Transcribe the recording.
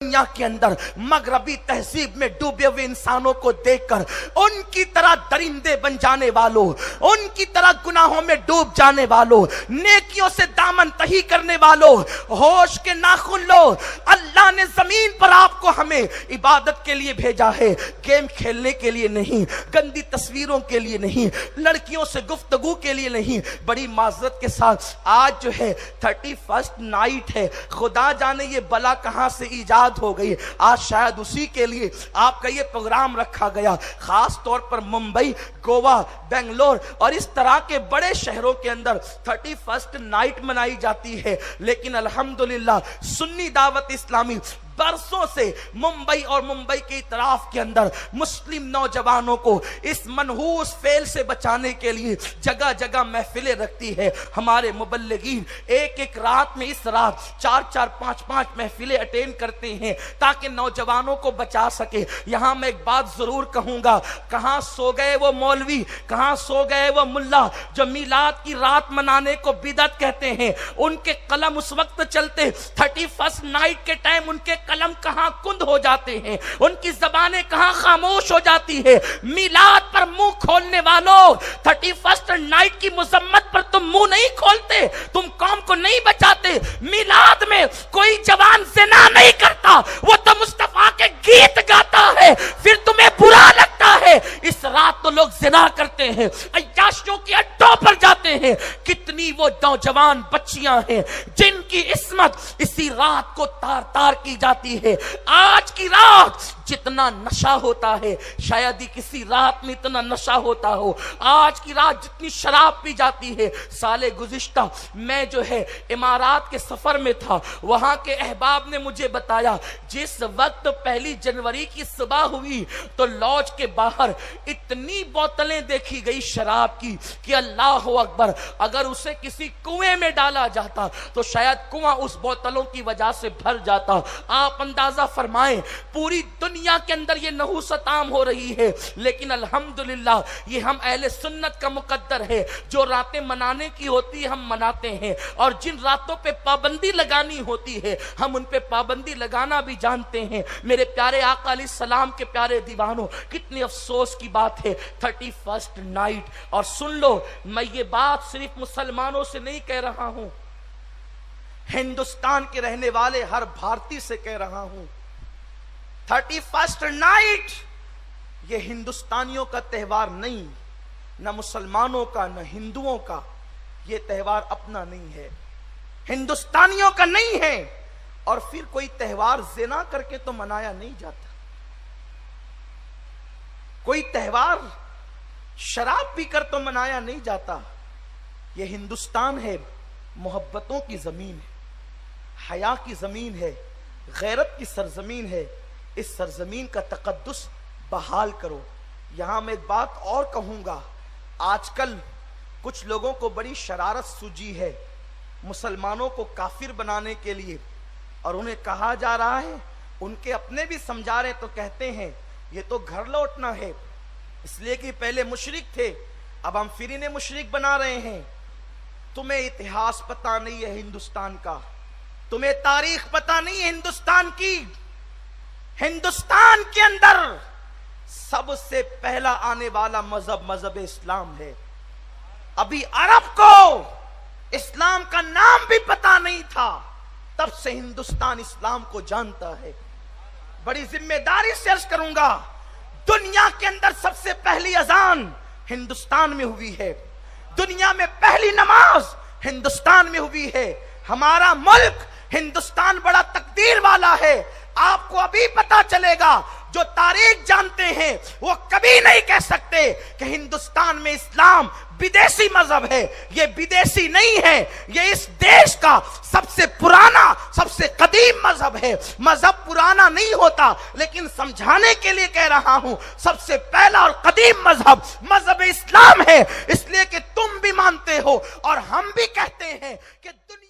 دنیا کے اندر مغربی تہذیب میں ڈوبے ہوئے انسانوں کو دیکھ کر ان کی طرح درندے بن جانے والوں، ان کی طرح گناہوں میں ڈوب جانے والوں، نیکیوں سے دامن تہی کرنے والوں، ہوش کے ناخن لو۔ اللہ نے زمین پر آپ کو ہمیں عبادت کے لیے بھیجا ہے، گیم کھیلنے کے لیے نہیں، گندی تصویروں کے لیے نہیں، لڑکیوں سے گفتگو کے لیے نہیں۔ بڑی معذرت کے ساتھ آج جو ہے 31 نائٹ ہے، خدا جانے یہ بلا کہاں سے ایجاد ہو گئی۔ آج شاید اسی کے لیے آپ کا یہ پروگرام رکھا گیا، خاص طور پر ممبئی، گوا، بنگلور اور اس طرح کے بڑے شہروں کے اندر 31 نائٹ منائی جاتی ہے۔ لیکن الحمدللہ سنی دعوت اسلامی برسوں سے ممبئی اور ممبئی کے اطراف کے اندر مسلم نوجوانوں کو اس منحوس فعل سے بچانے کے لیے جگہ جگہ محفلیں رکھتی ہے۔ ہمارے مبلغین ایک ایک رات میں اس رات 4-4 5-5 محفلیں اٹینڈ کرتے ہیں تاکہ نوجوانوں کو بچا سکے۔ یہاں میں ایک بات ضرور کہوں گا، کہاں سو گئے وہ مولوی، کہاں سو گئے وہ ملا جو میلاد کی رات منانے کو بدعت کہتے ہیں۔ ان کے قلم اس وقت چلتے 31 نائٹ کے ٹائم، ان کے قلم کہاں کند ہو جاتے ہیں، ان کی زبانیں کہاں خاموش ہو جاتی ہے۔ میلاد پر منہ کھولنے والوں، 31 نائٹ کی مذمت پر تم منہ نہیں کھولتے، تم قوم کو نہیں بچاتے۔ میلاد میں کوئی جوان زنا نہیں کرتا، وہ تو مصطفیٰ کے گیت گاتا ہے، پھر تمہیں برا لگتا ہے۔ اس رات تو لوگ زنا کرتے ہیں، عیاشیوں کے اڈوں پر جاتے ہیں۔ کتنی وہ نوجوان بچیاں ہیں جن کی عصمت اسی رات کو تار تار کی جاتی ہے۔ آج کی رات جتنا نشہ ہوتا ہے شاید ہی کسی رات میں اتنا نشہ ہوتا ہو۔ آج کی رات جتنی شراب پی جاتی ہے۔ سال گزشتہ میں جو ہے امارات کے سفر میں تھا، وہاں کے احباب نے مجھے بتایا جس وقت 1 جنوری کی صبح ہوئی تو لوج کے باہر اتنی بوتلیں دیکھی گئی شراب کی کہ اللہ اکبر، اگر اسے کسی کنویں میں ڈالا جاتا تو شاید کنواں اس بوتلوں کی وجہ سے بھر جاتا۔ آپ اندازہ فرمائیں پوری دنیا کے اندر یہ نحوست عام ہو رہی ہے، لیکن الحمدللہ یہ ہم اہل سنت کا مقدر ہے، جو راتیں منانے کی ہوتی ہے ہم مناتے ہیں، اور جن راتوں پہ پابندی لگانی ہوتی ہے ہم ان پہ پابندی لگانا بھی جانتے ہیں۔ میرے پیارے آقا علیہ السلام کے پیارے دیوانوں، کتنی افسوس کی بات ہے 31 نائٹ۔ اور سن لو، میں یہ بات صرف مسلمانوں سے نہیں کہہ رہا ہوں، ہندوستان کے رہنے والے ہر بھارتی سے کہہ رہا ہوں، 31 نائٹ یہ ہندوستانیوں کا تہوار نہیں، نہ مسلمانوں کا نہ ہندوؤں کا، یہ تہوار اپنا نہیں ہے، ہندوستانیوں کا نہیں ہے۔ اور پھر کوئی تہوار زنا کر کے تو منایا نہیں جاتا، کوئی تہوار شراب پی کر تو منایا نہیں جاتا۔ یہ ہندوستان ہے، محبتوں کی زمین ہے، حیا کی زمین ہے، غیرت کی سرزمین ہے۔ اس سرزمین کا تقدس بحال کرو۔ یہاں میں ایک بات اور کہوں گا، آج کل کچھ لوگوں کو بڑی شرارت سوجی ہے مسلمانوں کو کافر بنانے کے لیے، اور انہیں کہا جا رہا ہے، ان کے اپنے بھی سمجھا رہے تو کہتے ہیں یہ تو گھر لوٹنا ہے، اس لیے کہ پہلے مشرک تھے اب ہم پھر انہیں مشرک بنا رہے ہیں۔ تمہیں اتہاس پتہ نہیں ہے ہندوستان کا، تمہیں تاریخ پتہ نہیں ہے ہندوستان کی۔ ہندوستان کے اندر سب سے پہلا آنے والا مذہب اسلام ہے۔ ابھی عرب کو اسلام کا نام بھی پتہ نہیں تھا، تب سے ہندوستان اسلام کو جانتا ہے۔ بڑی ذمہ داری سے عرض کروں گا، دنیا کے اندر سب سے پہلی اذان ہندوستان میں ہوئی ہے، دنیا میں پہلی نماز ہندوستان میں ہوئی ہے۔ ہمارا ملک ہندوستان بڑا تقدیر والا ہے۔ آپ کو ابھی پتا چلے گا، جو تاریخ جانتے ہیں وہ کبھی نہیں کہہ سکتے کہ ہندوستان میں اسلام بدیسی مذہب ہے۔ یہ بدیسی نہیں ہے، یہ اس دیش کا سب سے پرانا، سب سے قدیم مذہب ہے۔ مذہب پرانا نہیں ہوتا، لیکن سمجھانے کے لیے کہہ رہا ہوں، سب سے پہلا اور قدیم مذہب اسلام ہے، اس لیے کہ تم بھی مانتے ہو اور ہم بھی کہتے ہیں کہ دنیا